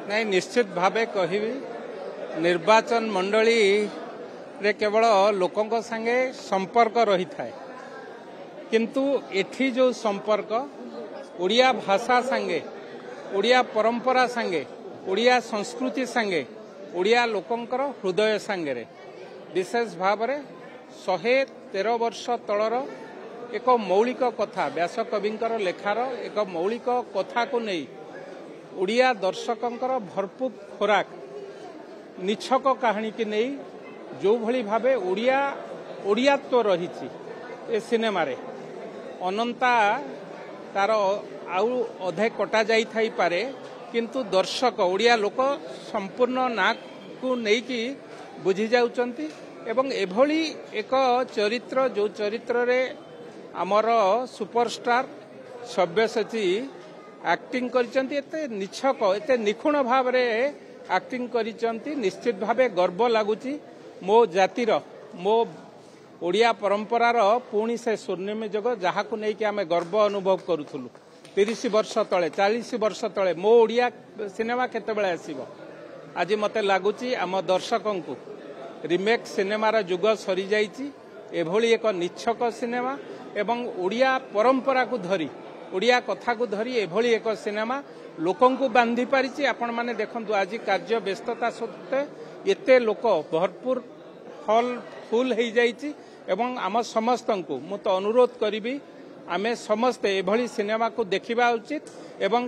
नहीं निश्चित भावे कहि निर्वाचन मंडली रे केवल लोकों संगे संपर्क रही थाए किंतु एठी जो संपर्क ओडिया भाषा संगे ओडिया परंपरा संगे ओडिया संस्कृति संगे ओडिया लोकंकर हृदय संगे विशेष भाव में 113 वर्ष तलर एक मौलिक कथा व्यासकविंकर लेखार एक मौलिक कथा को नहीं ओडिया दर्शकंकर भरपूर खोराक निछक कहानी की नहीं जो भली भावे ओडियात्व रही ए सिनेमा रे अनंता तार आउ अधे कटा जाई थाई पारे किंतु दर्शक ओडिया लोक संपूर्ण ना को नहीं कि बुझी जाउचंती एवं एभली एक चरित्र जो चरित्र रे आमर सुपरस्टार सब्यसाची एक्टिंग करिसंती एते निछक एते निखुण भाव रे एक्टिंग करिसंती निश्चित भावे गर्व लागुची मो जातिर मो ओडिया परंपरार पुणी से स्वर्णिम जग जहाँ को नहीं कि आमे गर्व अनुभव करूथुलु 30 वर्ष तले 40 वर्ष तले मो ओडिया सिनेमा केतेबेले आसीबो आज मते लागुची आम दर्शकों को रिमेक सिनेमार जुग सरी जाइची एभली एक निछक सिनेमा एवं ओडिया परंपरा को धरी ओडिया कथा को धरी एभली एक सिनेमा लोकों को बांधी पारिची आपण माने देखंतु आज कार्य व्यस्तता सत्ते एते लोक भरपूर हॉल फुल हो जाइची एवं आम समस्त को मु तो अनुरोध करी आमे समस्ते एभली सिनेमा को देखिबा उचित एवं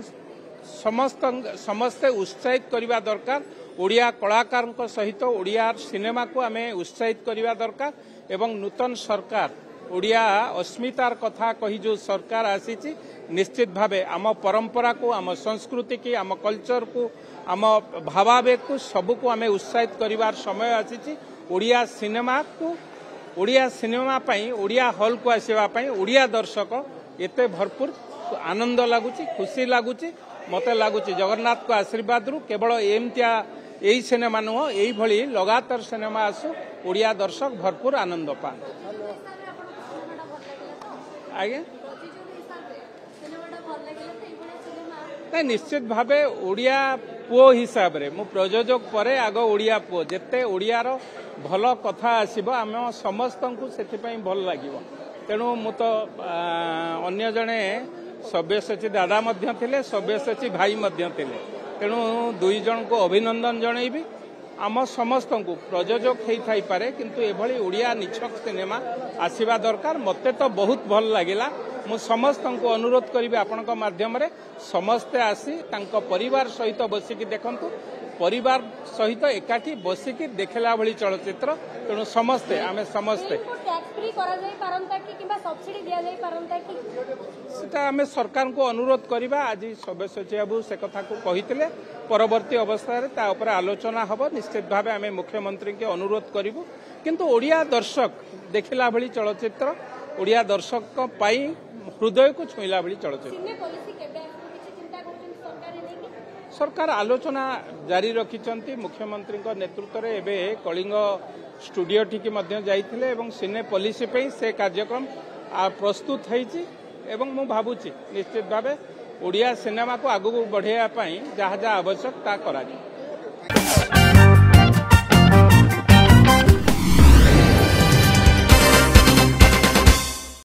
समस्ते उत्साहित करने दरकार ओडिया कलाकार सहित ओडिया सिनेमा को आमे उत्साहित करने दरकार एवं नूतन सरकार ओडिया अस्मितार कथा कही जो सरकार आसी निश्चित भावे आम परंपरा को आम संस्कृति की आम कल्चर को आम भावावेग को सबू को आमे उत्साहित करिवार समय आसी ओडिया सिनेमा पई ओडिया हॉल को आसीबा पई ओडिया दर्शक एते भरपूर आनंद लगुची खुशी लगुची मते लगुची जगन्नाथ को आशीर्वाद रु केवल एमतिया यही सिनेमा नुह यही भली लगातार सिनेमा आसु ओडिया दर्शक भरपूर आनंद पान आगे नहीं निश्चित भावे ओडिया पुओ हिसाब रे मु प्रयोजक परे आग ओडिया पुओ जेते ओडियार भल कथा आसीबो आम समस्त को सेथिपई भल लागिबो तेणु मु तो अन्य जने सब्यसाची दादा मध्य थिले सब्यसाची भाई मध्य थिले तेणु दुई जन को अभिनंदन जनइबी आम समस्त को प्रयोजक हो थाई पारे किंतु एभली ओडिया निछक सिनेमा आसीबा दरकार मते तो बहुत भल लागिला मु समस्त को अनुरोध करी आपण माध्यम रे समस्ते आसी तांको परिवार सहित बसिकी देखंतु परिवार सहित एकाठी बसिकी देखला भली चलचित्र तेणु समस्ते आमे समस्ते सेटा आमे सरकार को अनुरोध करिबा आज सब्यसाची बाबू से कथा को कहितले परवर्ती अवस्था रे ता ऊपर आलोचना हबो निश्चित भावे आमे मुख्यमंत्री के अनुरोध करिवु किंतु ओडिया दर्शक देखला भली चलचित्र ओडिया दर्शक पाई हृदय को छुईला भली चलचित्र सरकार आलोचना जारी रखिचंती मुख्यमंत्री नेतृत्व में एबे कलिंग स्टूडियो ठी मध्य जाइथिले एवं सिने पॉलिसी पे से कार्यक्रम प्रस्तुत होईची एवं मु भाबुची निश्चित भावे ओडिया सिनेमा को आगु बढ़ाइबा पई जहाँ जहाँ आवश्यक ता करा जाय।